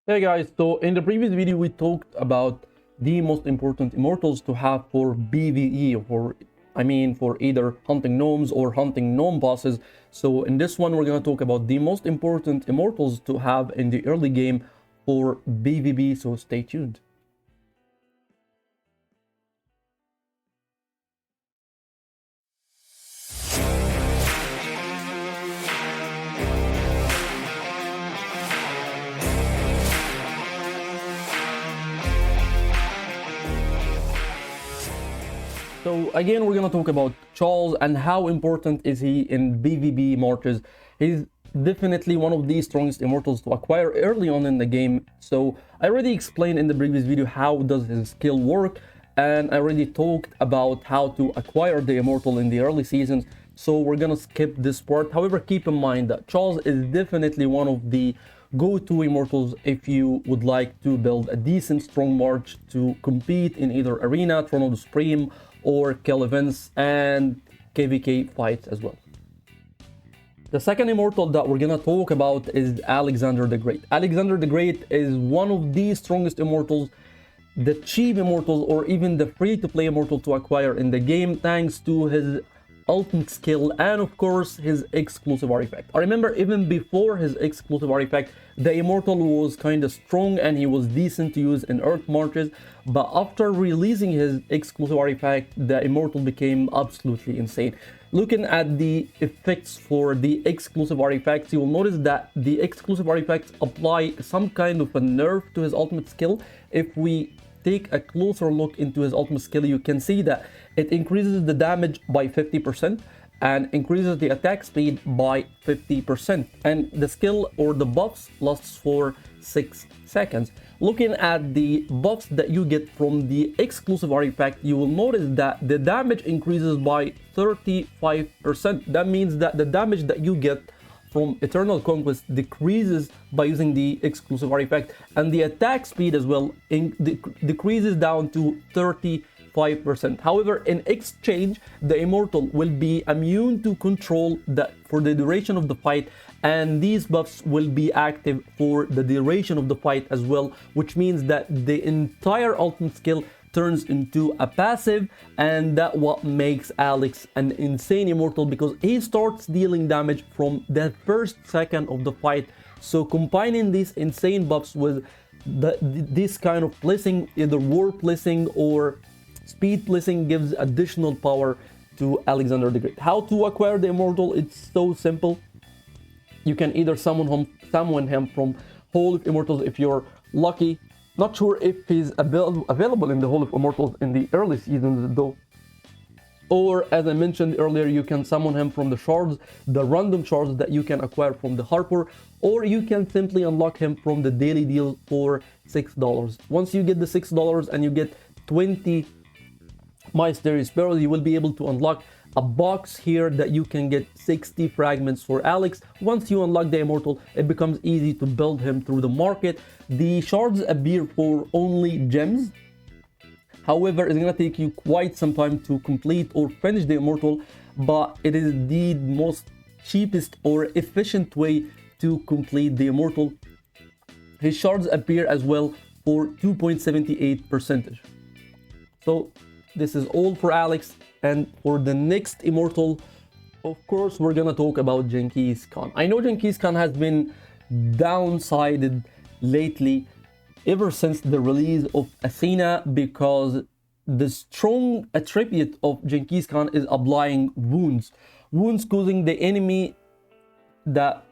Hey guys, so in the previous video we talked about the most important immortals to have for PvE, for either hunting gnomes or hunting gnome bosses. So in this one we're gonna talk about the most important immortals to have in the early game for PvP, so stay tuned. So again, we're gonna talk about Charles and how important is he in PvP marches. He's definitely one of the strongest immortals to acquire early on in the game. So I already explained in the previous video how does his skill work, and I already talked about how to acquire the immortal in the early seasons. So we're gonna skip this part. However, keep in mind that Charles is definitely one of the go-to immortals if you would like to build a decent strong march to compete in either arena, Throne of the Supreme, or kill events and kvk fights as well. The second immortal that we're gonna talk about is Alexander the Great. Alexander the Great is one of the strongest immortals, the cheap immortals, or even the free-to-play immortal to acquire in the game, thanks to his ultimate skill and of course his exclusive artifact. I remember even before his exclusive artifact, the immortal was kind of strong and he was decent to use in earth marches, but after releasing his exclusive artifact, the immortal became absolutely insane. Looking at the effects for the exclusive artifacts, you will notice that the exclusive artifacts apply some kind of a nerf to his ultimate skill. If we take a closer look into his ultimate skill, you can see that it increases the damage by 50% and increases the attack speed by 50%, and the skill or the buffs lasts for 6 seconds. Looking at the buffs that you get from the exclusive artifact, you will notice that the damage increases by 35%. That means that the damage that you get from Eternal Conquest decreases by using the exclusive artifact, and the attack speed as well decreases down to 35%. However, in exchange, the immortal will be immune to control for the duration of the fight, and these buffs will be active for the duration of the fight as well, which means that the entire ultimate skill turns into a passive, and that what makes Alex an insane immortal, because he starts dealing damage from the first second of the fight. So combining these insane buffs with this kind of blessing, either war blessing or speed blessing, gives additional power to Alexander the Great. How to acquire the immortal? It's so simple. You can either summon him from Hall of Immortals if you're lucky. Not sure if he's available in the Hall of Immortals in the early seasons though. Or as I mentioned earlier, you can summon him from the shards, the random shards that you can acquire from the Harper, or you can simply unlock him from the daily deal for $6. Once you get the $6 and you get 20 Mysterious Pearls, you will be able to unlock a box here that you can get 60 fragments for Alex. Once you unlock the immortal, it becomes easy to build him through the market. The shards appear for only gems. However, it's gonna take you quite some time to complete or finish the immortal, but it is the most cheapest or efficient way to complete the immortal. His shards appear as well for 2.78%. So this is all for Alex. And for the next immortal, of course, we're gonna talk about Genghis Khan. I know Genghis Khan has been downsided lately ever since the release of Athena, because the strong attribute of Genghis Khan is applying wounds. Wounds causing the enemy that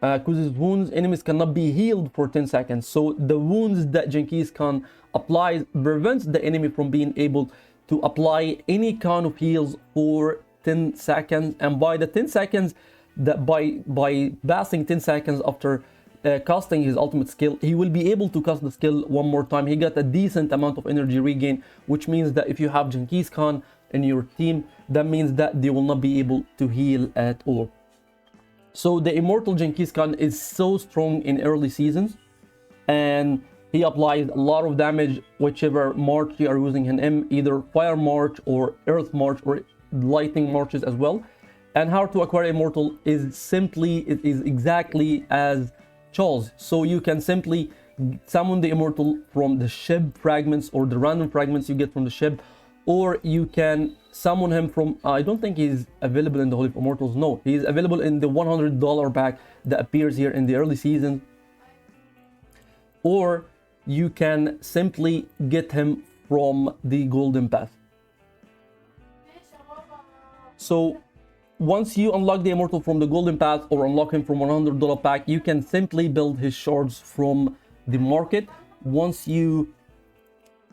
causes wounds, enemies cannot be healed for 10 seconds. So the wounds that Genghis Khan applies prevents the enemy from being able to apply any kind of heals for 10 seconds. And by the 10 seconds, that by passing 10 seconds after casting his ultimate skill, he will be able to cast the skill one more time. He got a decent amount of energy regain, which means that if you have Genghis Khan in your team, that means that they will not be able to heal at all. So the immortal Genghis Khan is so strong in early seasons, and he applies a lot of damage whichever march you are using him in, either fire march or earth march or lightning marches as well. And how to acquire immortal is exactly as Charles. So you can simply summon the immortal from the ship fragments or the random fragments you get from the ship, or you can summon him from, I don't think he's available in the Holy of Immortals. No, he's available in the $100 pack that appears here in the early season, or you can simply get him from the golden path. So once you unlock the immortal from the golden path or unlock him from $100 pack, you can simply build his shards from the market. Once you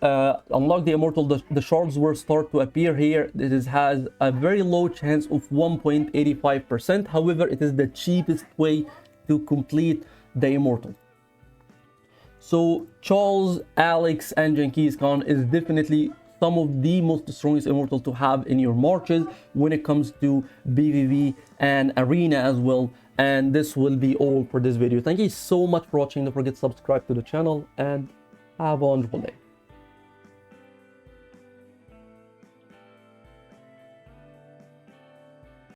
unlock the immortal, the shards will start to appear here. It has a very low chance of 1.85%. However, it is the cheapest way to complete the immortal. So Charles, Alex, and Genghis Khan is definitely some of the most strongest immortal to have in your marches when it comes to PvP and arena as well. And this will be all for this video. Thank you so much for watching. Don't forget to subscribe to the channel and have a wonderful day.